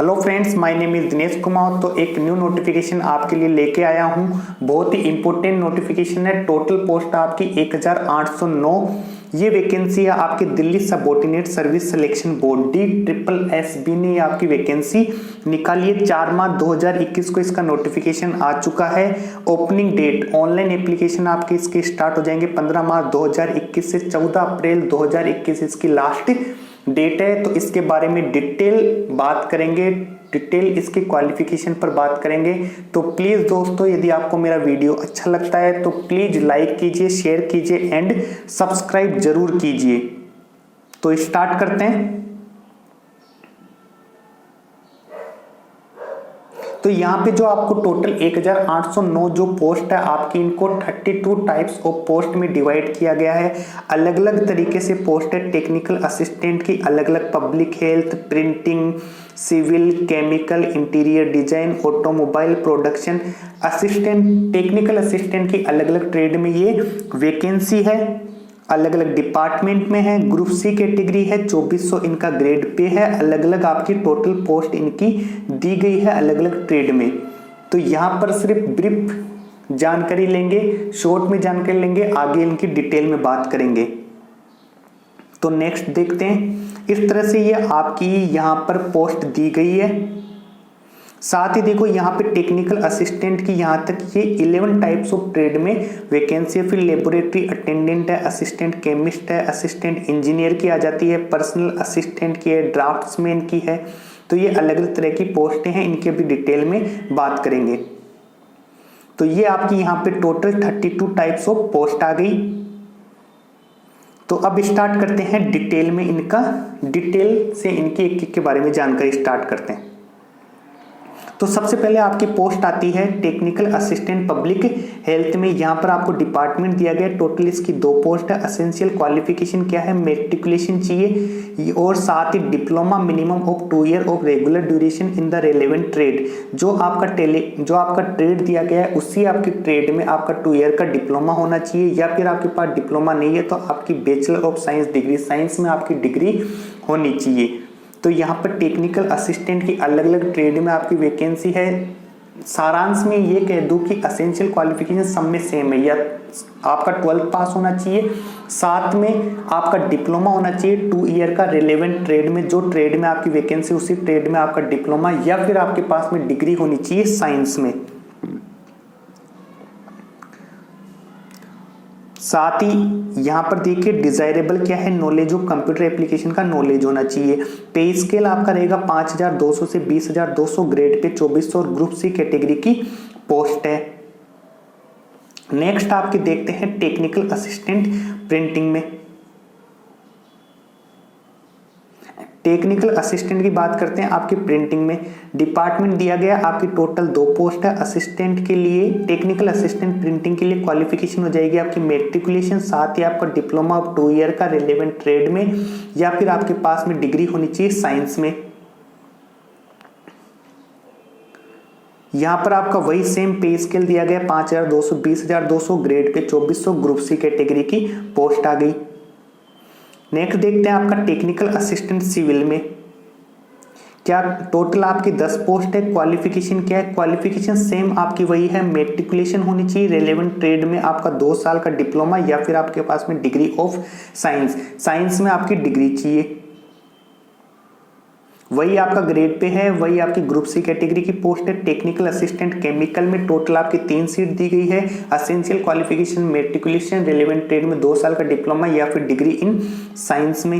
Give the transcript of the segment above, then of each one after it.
Hello friends, my name is Dinesh Kumar. तो एक new notification आपके लिए लेके आया हूं। बहुत ही इंपॉर्टेंट नोटिफिकेशन है। टोटल पोस्ट आपकी 1809। ये वैकेंसी है आपकी Delhi subordinate service selection board DSSB ने आपकी वैकेंसी निकाली है। 4 मार्च 2021 को इसका नोटिफिकेशन आ चुका है। ओपनिंग डेट ऑनलाइन एप्लीकेशन आपके इसके स्टार्ट हो जाएंगे 15 मार्च 2021 से 14 अप्रैल 2021 इसकी लास्ट डेट है। तो इसके बारे में डिटेल बात करेंगे, डिटेल इसके क्वालिफिकेशन पर बात करेंगे। तो प्लीज दोस्तों, यदि आपको मेरा वीडियो अच्छा लगता है तो प्लीज लाइक कीजिए, शेयर कीजिए एंड सब्सक्राइब जरूर कीजिए। तो स्टार्ट करते हैं। तो यहाँ पे जो आपको टोटल 1809 जो पोस्ट है आपकी, इनको 32 टाइप्स ऑफ पोस्ट में डिवाइड किया गया है। अलग अलग तरीके से पोस्ट है। टेक्निकल असिस्टेंट की अलग अलग, public health, printing, civil, chemical, interior design, automobile production assistant, technical assistant की अलग अलग ट्रेड में ये वैकेंसी है। अलग अलग डिपार्टमेंट में है। ग्रुप सी कैटेगरी है। 2400 इनका ग्रेड पे है। अलग अलग आपकी टोटल पोस्ट इनकी दी गई है अलग अलग ट्रेड में। तो यहाँ पर सिर्फ ब्रीफ जानकारी लेंगे, शॉर्ट में जानकारी लेंगे, आगे इनकी डिटेल में बात करेंगे। तो नेक्स्ट देखते हैं। इस तरह से ये आपकी यहाँ पर पोस्ट दी गई है। साथ ही देखो यहाँ पे टेक्निकल असिस्टेंट की यहाँ तक ये 11 टाइप्स ऑफ ट्रेड में वैकेंसी है। फिर लेबोरेटरी अटेंडेंट है, असिस्टेंट केमिस्ट है, असिस्टेंट इंजीनियर की आ जाती है, पर्सनल असिस्टेंट की है, ड्राफ्ट्समैन की है। तो ये अलग अलग तरह की पोस्टें हैं, इनके अभी डिटेल में बात करेंगे। तो ये आपकी यहाँ पे टोटल 32 टाइप्स ऑफ पोस्ट आ गई। तो अब स्टार्ट करते हैं डिटेल में, इनका डिटेल से इनके एक के बारे में जानकारी स्टार्ट करते हैं। तो सबसे पहले आपकी पोस्ट आती है टेक्निकल असिस्टेंट पब्लिक हेल्थ में। यहाँ पर आपको डिपार्टमेंट दिया गया। टोटल इसकी 2 पोस्ट है। असेंशियल क्वालिफिकेशन क्या है? मैट्रिकुलेशन चाहिए और साथ ही diploma minimum of 2 year of regular duration in the relevant trade. जो आपका ट्रेड दिया गया है उसी आपकी ट्रेड में आपका 2 ईयर का डिप्लोमा होना चाहिए, या फिर आपके पास डिप्लोमा नहीं है तो आपकी bachelor of science degree, science में आपकी डिग्री होनी चाहिए। तो यहाँ पर टेक्निकल असिस्टेंट की अलग अलग ट्रेड में आपकी वैकेंसी है। सारांश में ये कह दूं कि असेंशियल क्वालिफिकेशन सब में सेम है। या आपका 12th पास होना चाहिए, साथ में आपका डिप्लोमा होना चाहिए 2 ईयर का रिलेवेंट ट्रेड में। जो ट्रेड में आपकी वैकेंसी उसी ट्रेड में आपका डिप्लोमा या फिर आपके पास में डिग्री होनी चाहिए साइंस में। साथ ही यहाँ पर देखिए डिजायरेबल क्या है? नॉलेज ऑफ कंप्यूटर एप्लीकेशन का नॉलेज होना चाहिए। पे स्केल आपका रहेगा 5200 से 20200 ग्रेड पे 2400 और ग्रुप सी कैटेगरी की पोस्ट है। नेक्स्ट आपके देखते हैं टेक्निकल असिस्टेंट प्रिंटिंग में। टेक्निकल असिस्टेंट की बात करते हैं आपकी प्रिंटिंग में। डिपार्टमेंट दिया गया आपकी टोटल 2 पोस्ट है। असिस्टेंट के लिए, टेक्निकल असिस्टेंट प्रिंटिंग के लिए क्वालिफिकेशन हो जाएगी आपकी मैट्रिकुलेशन, साथ ही आपका डिप्लोमा ऑफ 2 ईयर का रिलेवेंट ट्रेड में, या फिर आपके पास में डिग्री होनी चाहिए साइंस में। यहां पर आपका वही सेम पे स्केल दिया गया 5200 20200 grade pay 2400 group C category की पोस्ट आ गई। नेक्स्ट देखते हैं आपका टेक्निकल असिस्टेंट सिविल में। क्या टोटल आपकी 10 पोस्ट है। क्वालिफिकेशन क्या है? क्वालिफिकेशन सेम आपकी वही है। मैट्रिकुलेशन होनी चाहिए, रेलेवेंट ट्रेड में आपका 2 साल का डिप्लोमा या फिर आपके पास में डिग्री ऑफ साइंस, साइंस में आपकी डिग्री चाहिए। वही आपका ग्रेड पे है। वही आपकी ग्रुप सी कैटेगरी की पोस्ट है। टेक्निकल असिस्टेंट केमिकल में टोटल आपकी 3 सीट दी गई है। Essential qualification matriculation, relevant trade में 2 साल का डिप्लोमा या फिर डिग्री इन साइंस में।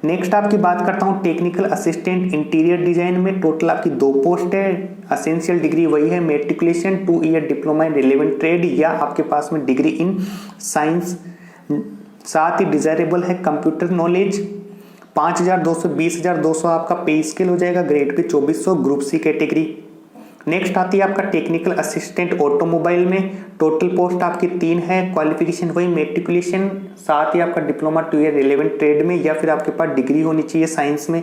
नेक्स्ट आपकी बात करता हूं टेक्निकल असिस्टेंट इंटीरियर डिजाइन में। टोटल आपकी 2 पोस्ट है। असेंशियल डिग्री वही है, matriculation, 2 year diploma in relevant trade या आपके पास में डिग्री इन साइंस। साथ ही डिजायरेबल है कंप्यूटर नॉलेज। 5200 20200 आपका पे स्केल हो जाएगा। Grade pay 2400 group C category. Next आती है आपका टेक्निकल असिस्टेंट ऑटोमोबाइल में। टोटल पोस्ट आपकी 3 है। क्वालिफिकेशन वही मैट्रिकुलेशन, साथ ही आपका डिप्लोमा 2 ईयर रिलेवेंट ट्रेड में या फिर आपके पास डिग्री होनी चाहिए साइंस में।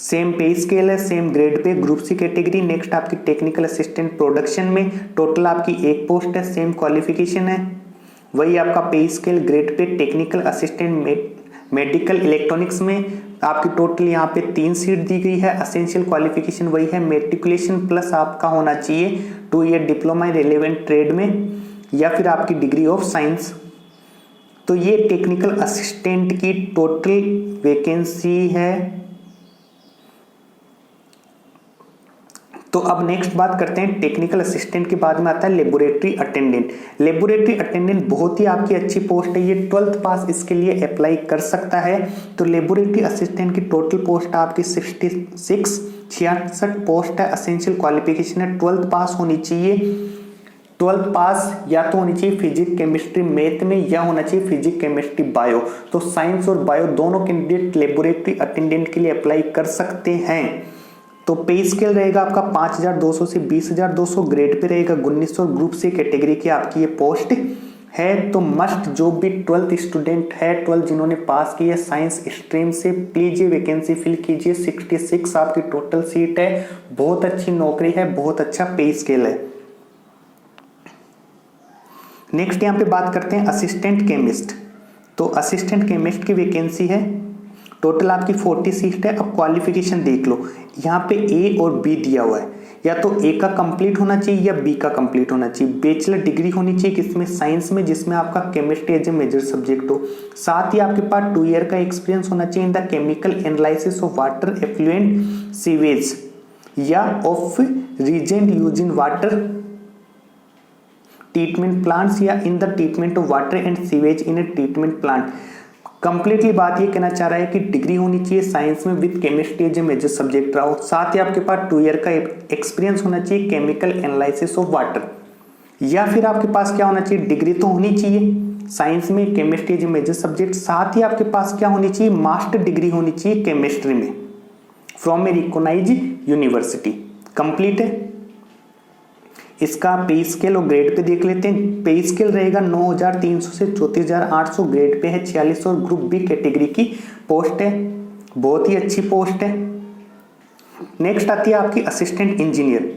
सेम पे स्केल है, same grade pay group C category. Next आपकी टेक्निकल असिस्टेंट प्रोडक्शन में टोटल आपकी 1 पोस्ट है। सेम क्वालिफिकेशन है, वही आपका पे scale, grade pay technical assistant medical electronics में आपकी टोटल यहाँ पे 3 सीट दी गई है। एसेंशियल क्वालिफिकेशन वही है, मेट्रिकुलेशन प्लस आपका होना चाहिए 2 year diploma in relevant trade में या फिर आपकी डिग्री ऑफ साइंस। तो ये टेक्निकल असिस्टेंट की टोटल वैकेंसी है। तो अब नेक्स्ट बात करते हैं टेक्निकल असिस्टेंट के बाद में आता है लेबोरेटरी अटेंडेंट। लेबोरेटरी अटेंडेंट बहुत ही आपकी अच्छी पोस्ट है, ये 12th पास इसके लिए अप्लाई कर सकता है। तो लेबोरेटरी असिस्टेंट की टोटल पोस्ट आपकी 66 पोस्ट है। एसेंशियल क्वालिफिकेशन है 12th पास होनी चाहिए। 12th पास या तो होनी चाहिए फिजिक्स केमिस्ट्री मैथ में या होना चाहिए फिजिक्स केमिस्ट्री बायो। तो साइंस और बायो दोनों कैंडिडेट लेबोरेटरी अटेंडेंट के लिए अप्लाई कर सकते हैं। तो पे स्केल रहेगा आपका 5,200 से 20,200, ग्रेड पे रहेगा 1900 और ग्रुप सी कैटेगरी की आपकी ये पोस्ट है। तो मस्ट जो भी 12th स्टूडेंट है, 12 जिन्होंने पास की है साइंस स्ट्रीम से, प्लीज ये वैकेंसी फिल कीजिए। 66 आपकी टोटल सीट है, बहुत अच्छी नौकरी है, बहुत अच्छा पे स्केल है। नेक्स्ट यहाँ पे बात करते हैं असिस्टेंट केमिस्ट। तो असिस्टेंट केमिस्ट की वैकेंसी है, टोटल आपकी 40 सीट है। अब क्वालिफिकेशन देख लो, यहाँ पे ए और बी दिया हुआ है, या तो ए का कंप्लीट होना चाहिए या बी का कंप्लीट होना चाहिए। बैचलर डिग्री होनी चाहिए किसमें, साइंस में, जिसमें आपका chemistry as a major subject हो। साथ ही आपके पास 2 ईयर का एक्सपीरियंस होना चाहिए in the chemical analysis of water effluent sewage या of reagent use in water treatment plants या in the treatment of water and sewage in a treatment plant. Completely बात ये कहना चाह रहा है कि डिग्री होनी चाहिए साइंस में with chemistry as a major subject रहा हो। साथ ही आपके पास 2 ईयर का एक्सपीरियंस होना चाहिए केमिकल एनालिसिस ऑफ वाटर, या फिर आपके पास क्या होना चाहिए, डिग्री तो होनी चाहिए साइंस में chemistry as a major subject, साथ ही आपके पास क्या होनी चाहिए, मास्टर डिग्री होनी चाहिए केमिस्ट्री में from a recognised university. Complete है। इसका पे स्केल और ग्रेड पे देख लेते हैं। पे स्केल रहेगा 9,300 से 34,800, ग्रेड पे है 46 और ग्रुप बी कैटेगरी की पोस्ट है, बहुत ही अच्छी पोस्ट है। नेक्स्ट आती है आपकी असिस्टेंट इंजीनियर।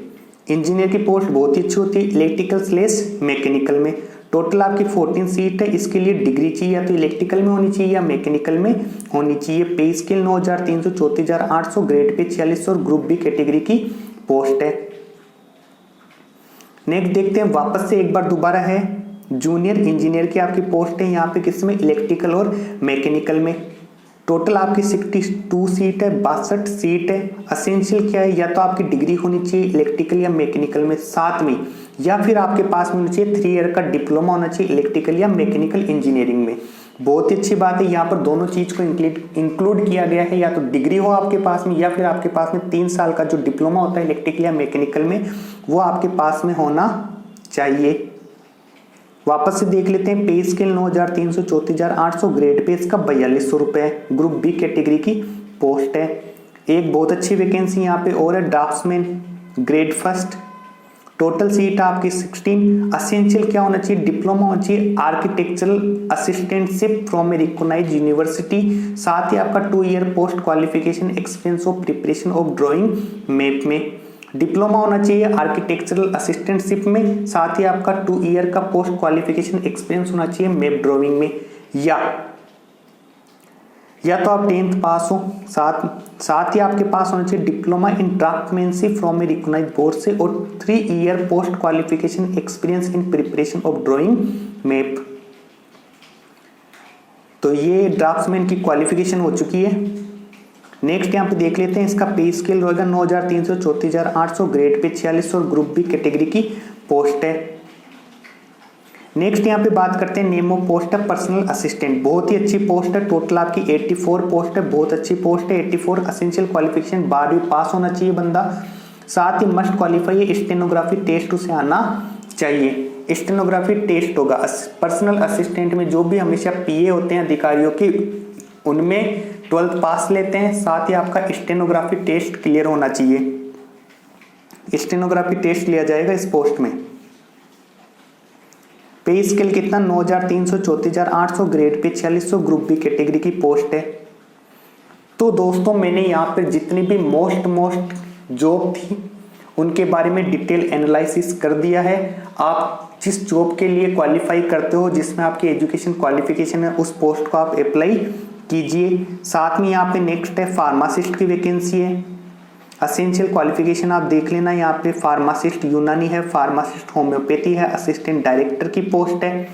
इंजीनियर की पोस्ट बहुत ही अच्छी होती है इलेक्ट्रिकल / मैकेनिकल में। टोटल आपकी 14 सीट है, इसके लिए डिग्री चाहिए या तो इलेक्ट्रिकल में होनी चाहिए या मैकेनिकल में होनी चाहिए। पे स्केल 9,300, 34,800, ग्रेड पे 46 और ग्रुप बी कैटेगरी की पोस्ट है। नेक्स्ट देखते हैं, वापस से एक बार दोबारा है जूनियर इंजीनियर की आपकी पोस्ट है यहाँ पे किसमें, इलेक्ट्रिकल और मैकेनिकल में। टोटल आपकी 62 सीट है, 62 सीट है। असेंशियल क्या है, या तो आपकी डिग्री होनी चाहिए इलेक्ट्रिकल या मैकेनिकल में साथ में, या फिर आपके पास में होना चाहिए 3 ईयर का डिप्लोमा होना चाहिए इलेक्ट्रिकल या मैकेनिकल इंजीनियरिंग में। बहुत ही अच्छी बात है, यहाँ पर दोनों चीज को इंक्लूड किया गया है, या तो डिग्री हो आपके पास में या फिर आपके पास में 3 साल का जो डिप्लोमा होता है इलेक्ट्रिकल या मैकेनिकल में वो आपके पास में होना चाहिए। वापस से देख लेते हैं, पे स्केल 9,300, 34,800, ग्रेड पे इसका 4,200 रुपए, ग्रुप बी कैटेगरी की पोस्ट है। एक बहुत अच्छी वैकेंसी यहाँ पे और है, draughtsman grade first. Total seat आपकी 16। असेंशियल क्या होना चाहिए, डिप्लोमा होना चाहिए architectural assistantship from a recognised university. साथ ही आपका 2 year post qualification experience of preparation of drawing map में। डिप्लोमा होना चाहिए आर्किटेक्चरल असिस्टेंटशिप में, साथ ही आपका 2 ईयर का पोस्ट क्वालिफिकेशन एक्सपीरियंस होना चाहिए मैप ड्राइंग में, या तो आप 10th पास हो। साथ ही आपके पास होना चाहिए diploma in draftsmanship from a recognised board से और 3 year post qualification experience in preparation of drawing map. तो ये ड्राफ्ट्समैन की क्वालिफिकेशन हो चुकी है। नेक्स्ट यहाँ पे देख लेते हैं, इसका पे स्केल रहेगा 9,300, 34,800, ग्रेड पे 46 और ग्रुप बी कैटेगरी की पोस्ट है। नेक्स्ट यहाँ पे बात करते हैं, नेम ऑफ पोस्ट है पर्सनल असिस्टेंट। बहुत ही अच्छी पोस्ट है, टोटल आपकी 84 पोस्ट है, बहुत अच्छी पोस्ट है। 84 असेंशियल क्वालिफिकेशन 12वीं पास होना चाहिए बंदा, साथ ही मस्ट क्वालिफाई है स्टेनोग्राफी टेस्ट उसे आना चाहिए। स्टेनोग्राफी टेस्ट होगा पर्सनल असिस्टेंट में, जो भी हमेशा पीए होते हैं अधिकारियों की उनमें 12th पास लेते हैं। साथ ही आपका स्टेनोग्राफी टेस्ट क्लियर होना चाहिए, स्टेनोग्राफी टेस्ट लिया जाएगा इस पोस्ट में। पे स्केल कितना, 9,300, 34,800, grade pay 4600, group B category की पोस्ट है। तो दोस्तों मैंने यहाँ पर जितनी भी मोस्ट जॉब थी उनके बारे में डिटेल एनालिसिस कर दिया है। आप जिस जॉब के लिए क्वालिफाई करते हो, जिसमें आपकी एजुकेशन क्वालिफिकेशन है, उस पोस्ट को आप अप्लाई कीजिए। साथ में यहाँ पे नेक्स्ट है फार्मासिस्ट की वैकेंसी है। असेंशियल क्वालिफिकेशन आप देख लेना, यहाँ पे फार्मासिस्ट यूनानी है, फार्मासिस्ट होम्योपैथी है, असिस्टेंट डायरेक्टर की पोस्ट है।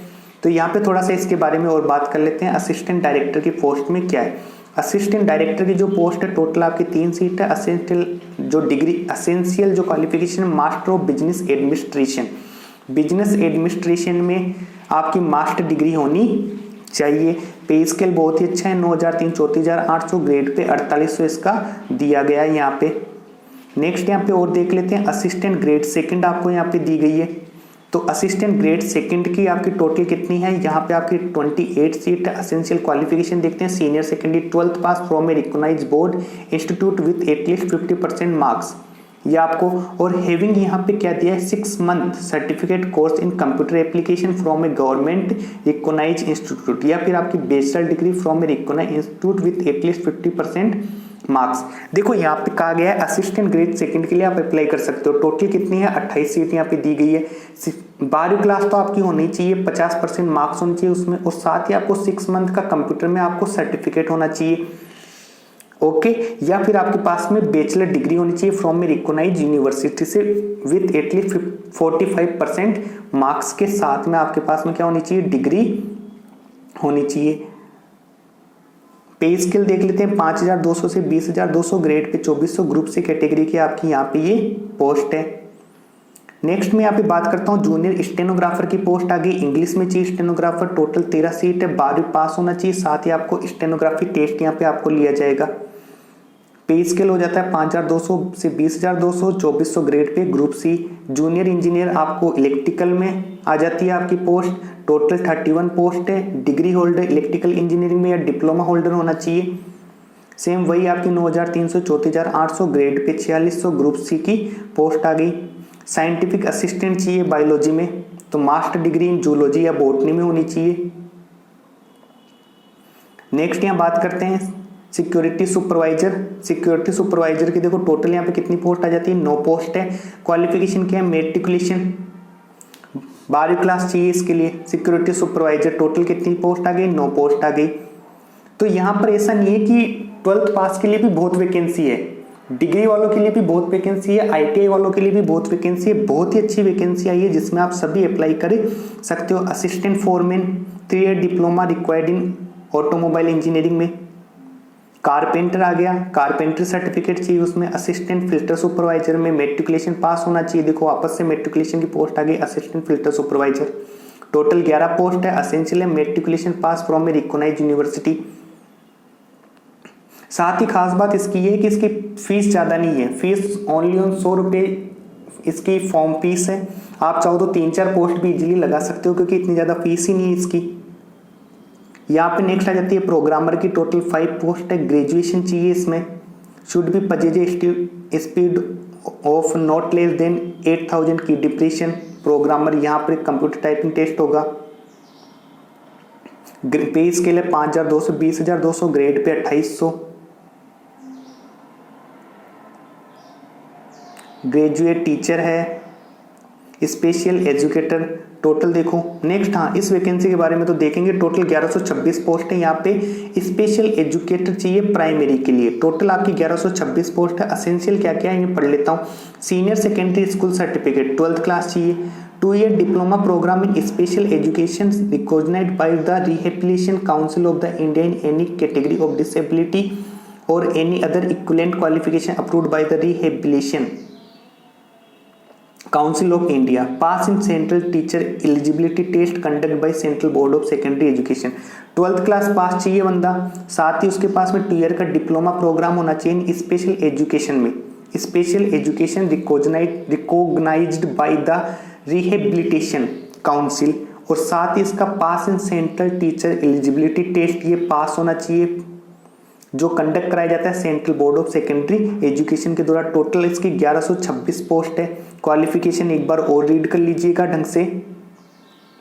तो यहाँ पे थोड़ा सा इसके बारे में और बात कर लेते हैं। असिस्टेंट डायरेक्टर की पोस्ट में क्या है। असिस्टेंट डायरेक्टर की जो पोस्ट है टोटल आपकी 3 सीट है। असेंशियल जो qualification master of business administration, business administration में आपकी मास्टर डिग्री होनी चाहिए। पे स्केल बहुत ही अच्छा है, 9,003 34,800, ग्रेड पे 4800 इसका दिया गया है यहाँ पे। नेक्स्ट यहाँ पे और देख लेते हैं, असिस्टेंट ग्रेड सेकंड आपको यहाँ पे दी गई है। तो असिस्टेंट ग्रेड सेकंड की आपकी टोटल कितनी है, यहाँ पे आपकी 28 सीट है। असेंशियल क्वालिफिकेशन देखते हैं, senior secondary 12th pass from a recognised board institute with at least 50% marks, ये आपको। और हैविंग यहाँ पे क्या दिया है, 6 month certificate course in computer application from a government recognised institute, या फिर आपकी bachelor degree from a recognised institute with at least 50% marks. देखो यहाँ पे कहा गया है असिस्टेंट ग्रेड सेकंड के लिए आप अप्लाई कर सकते हो। टोटल कितनी है, 28 सीट यहाँ पे दी गई है। 12वीं क्लास तो आपकी होनी चाहिए, 50% मार्क्स होने चाहिए उसमें, और साथ ही आपको 6 मंथ का कंप्यूटर में आपको सर्टिफिकेट होना चाहिए, ओके। या फिर आपके पास में बैचलर डिग्री होनी चाहिए फ्रॉम ए रिकॉग्नाइज्ड यूनिवर्सिटी से विथ एटलीस्ट 45% मार्क्स के साथ में आपके पास में क्या होनी चाहिए, डिग्री होनी चाहिए। पे स्केल देख लेते हैं, 5,200 से 20,200, ग्रेड पे 2,400, ग्रुप से कैटेगरी की आपकी यहाँ पे ये पोस्ट है। नेक्स्ट में यहाँ पे बात करता हूँ जूनियर स्टेनोग्राफर की पोस्ट आ गई। इंग्लिश में चाहिए स्टेनोग्राफर, टोटल 13 सीट है, 12वीं पास होना चाहिए, साथ ही आपको स्टेनोग्राफी टेस्ट यहाँ पे आपको लिया जाएगा। पे स्केल हो जाता है 5,200 से 20,200, 2,400, grade pay group C. Junior engineer आपको इलेक्ट्रिकल में आ जाती है आपकी पोस्ट, टोटल 31 पोस्ट है। डिग्री होल्डर इलेक्ट्रिकल इंजीनियरिंग में या डिप्लोमा होल्डर होना चाहिए। सेम वही आपकी 9,300 34,800, ग्रेड पे 4,600, ग्रुप सी की पोस्ट आ गई। साइंटिफिक असिस्टेंट चाहिए बायोलॉजी में, तो मास्टर डिग्री इन जूलॉजी या बॉटनी में होनी चाहिए। नेक्स्ट यहाँ बात करते हैं सिक्योरिटी सुपरवाइजर। सिक्योरिटी सुपरवाइजर की देखो टोटल यहाँ पे कितनी पोस्ट आ जाती है, 9 पोस्ट है। क्वालिफिकेशन क्या है, मेट्रिकुलेशन 12वीं क्लास चाहिए इसके लिए। सिक्योरिटी सुपरवाइजर टोटल कितनी पोस्ट आ गई, 9 पोस्ट आ गई। तो यहाँ पर ऐसा नहीं है कि 12th पास के लिए भी बहुत वैकेंसी है, डिग्री वालों के लिए भी बहुत वैकेंसी है, ITI वालों के लिए भी बहुत वैकेंसी है। बहुत ही अच्छी वैकेंसी आई है जिसमें आप सभी अप्लाई कर सकते हो। Assistant foreman 3 year diploma required in automobile engineering में। कारपेंटर आ गया, कारपेंटर सर्टिफिकेट चाहिए उसमें। असिस्टेंट फिल्टर सुपरवाइजर में मेट्रिकुलेशन पास होना चाहिए। देखो वापस से मेट्रिकुलेशन की पोस्ट आ गई, assistant filter supervisor. Total 11 post है। Essential matriculation pass from a recognised university. साथ ही खास बात इसकी है कि इसकी फीस ज़्यादा नहीं है, फीस ओनली ऑन 100 रुपये इसकी फॉर्म फीस है। आप चाहो तो 3-4 पोस्ट भी इजीली लगा सकते हो क्योंकि इतनी ज़्यादा फीस ही नहीं है इसकी। यहाँ पे नेक्स्ट आ जाती है प्रोग्रामर की, टोटल 5 पोस्ट है। ग्रेजुएशन चाहिए इसमें। Should be पजेज speed of not less than 8,000 की डिप्रेशन। प्रोग्रामर यहाँ पर कंप्यूटर टाइपिंग टेस्ट होगा। पे स्केल है 5,200 20,200, ग्रेड पे 2,800। ग्रेजुएट टीचर है, स्पेशल एजुकेटर। टोटल देखो नेक्स्ट, हाँ इस वैकेंसी के बारे में तो देखेंगे। टोटल 1126 पोस्ट है। यहाँ पे स्पेशल एजुकेटर चाहिए प्राइमरी के लिए। टोटल आपकी 1126 पोस्ट है। असेंशियल क्या क्या है ये पढ़ लेता हूँ। Senior secondary school certificate 12th class चाहिए। 2 year diploma programme in special education recognised by the rehabilitation council of the India in any category of disability और any other equivalent qualification approved by the rehabilitation council of India. Pass in central teacher eligibility test conduct by central board of secondary education. 12th class pass चाहिए बंदा। साथ ही उसके पास में 2 year का diploma programme होना चाहिए special education में। Special education recognised by the rehabilitation council. और साथ ही इसका pass in central teacher eligibility test ये पास होना चाहिए जो कंडक्ट कराया जाता है central board of secondary education के द्वारा। टोटल इसकी 1126 पोस्ट है। क्वालिफिकेशन एक बार और रीड कर लीजिएगा ढंग से,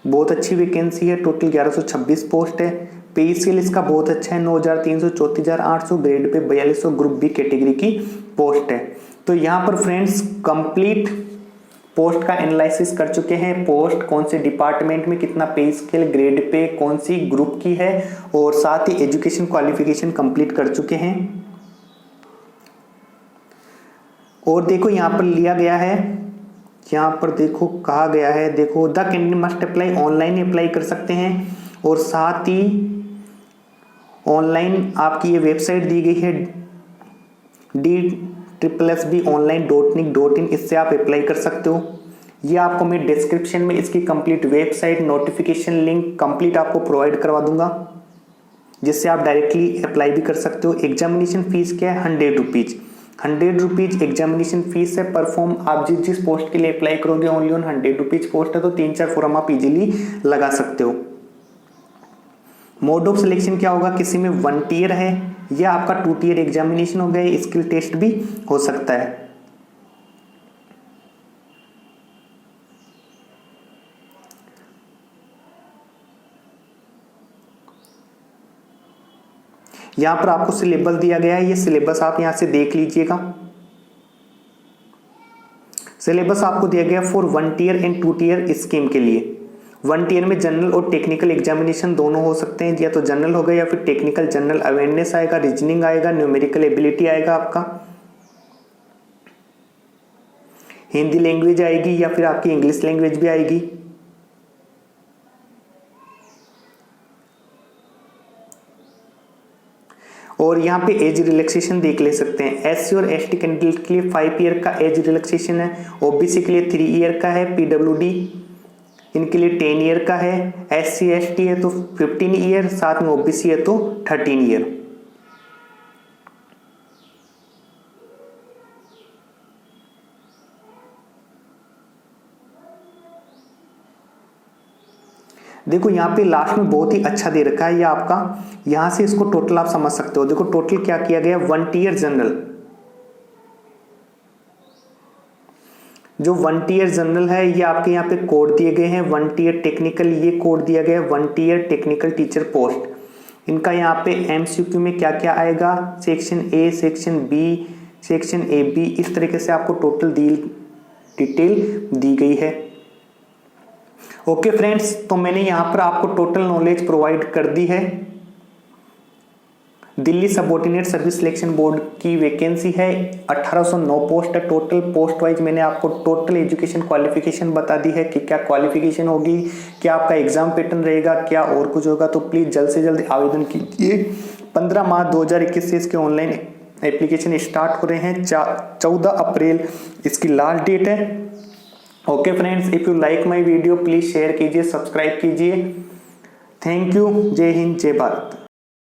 बहुत अच्छी वैकेंसी है। टोटल 1126 पोस्ट है। पे स्केल इसका बहुत अच्छा है, 9,300 34,800, grade pay 4200, group B category की पोस्ट है। तो यहाँ पर फ्रेंड्स कंप्लीट पोस्ट का एनालिसिस कर चुके हैं, पोस्ट कौन से डिपार्टमेंट में कितना पे स्केल, ग्रेड पे कौन सी ग्रुप की है, और साथ ही एजुकेशन क्वालिफिकेशन कंप्लीट कर चुके हैं। और देखो यहाँ पर लिया गया है, यहाँ पर देखो कहा गया है, देखो the candidate must apply, online apply कर सकते हैं। और साथ ही ऑनलाइन आपकी ये वेबसाइट दी गई है DSSBonline.nic.in, इससे आप अप्लाई कर सकते हो। ये आपको मैं डिस्क्रिप्शन में इसकी complete website, notification link complete आपको प्रोवाइड करवा दूंगा, जिससे आप डायरेक्टली अप्लाई भी कर सकते हो। एग्जामिनेशन फीस क्या है? 100 रुपीज। 100 रुपीज एग्जामिनेशन फीस है पर फॉर्म। आप जिस पोस्ट के लिए अप्लाई करोगे ओनली ऑन 100 रुपीज पोस्ट है, तो 3-4 फॉर्म आप इजीली लगा सकते हो। मोड ऑफ सिलेक्शन क्या होगा? किसी में 1 टियर है या आपका 2 टियर एग्जामिनेशन हो गया, स्किल टेस्ट भी हो सकता है। यहां पर आपको सिलेबस दिया गया है, ये सिलेबस आप यहां से देख लीजिएगा। सिलेबस आपको दिया गया for 1 tier and 2 tier scheme के लिए। 1 टियर में जनरल और टेक्निकल एग्जामिनेशन दोनों हो सकते हैं, या तो जनरल होगा या फिर टेक्निकल। जनरल अवेयरनेस आएगा, रीजनिंग आएगा, न्यूमेरिकल एबिलिटी आएगा, आपका हिंदी लैंग्वेज आएगी या फिर आपकी इंग्लिश लैंग्वेज भी आएगी। और यहाँ पे एज रिलैक्सेशन देख ले सकते हैं। SC और ST कैंडिडेट के लिए 5 ईयर का एज रिलैक्सेशन है, OBC के लिए 3 ईयर का है, PWD इनके लिए 10 ईयर का है, SC ST है तो 15 ईयर, साथ में OBC है तो 13 ईयर। देखो यहाँ पे लास्ट में बहुत ही अच्छा दे रखा है ये आपका, यहां से इसको टोटल आप समझ सकते हो। देखो टोटल क्या किया गया, 1 टियर जनरल, जो 1 टियर जनरल है ये आपके यहाँ पे कोड दिए गए हैं। 1 टियर टेक्निकल ये कोड दिया गया है, 1 टियर टेक्निकल टीचर पोस्ट। इनका यहाँ पे MCQ में क्या क्या आएगा, section A, section B, section AB, इस तरीके से आपको टोटल डिटेल दी गई है। ओके फ्रेंड्स, तो मैंने यहाँ पर आपको टोटल नॉलेज प्रोवाइड कर दी है। Delhi subordinate service selection board की वैकेंसी है, 1809 पोस्ट है टोटल। पोस्ट वाइज मैंने आपको टोटल एजुकेशन क्वालिफिकेशन बता दी है कि क्या क्वालिफिकेशन होगी, क्या आपका एग्जाम पैटर्न रहेगा, क्या और कुछ होगा। तो प्लीज जल्द से जल्द आवेदन कीजिए। 15 मार्च 2021 से इसके ऑनलाइन एप्लीकेशन स्टार्ट हो रहे हैं। 14 अप्रैल इसकी लास्ट डेट है। Okay friends, if you like my video please share कीजिए, सब्सक्राइब कीजिए। Thank you. जय हिंद, जय भारत।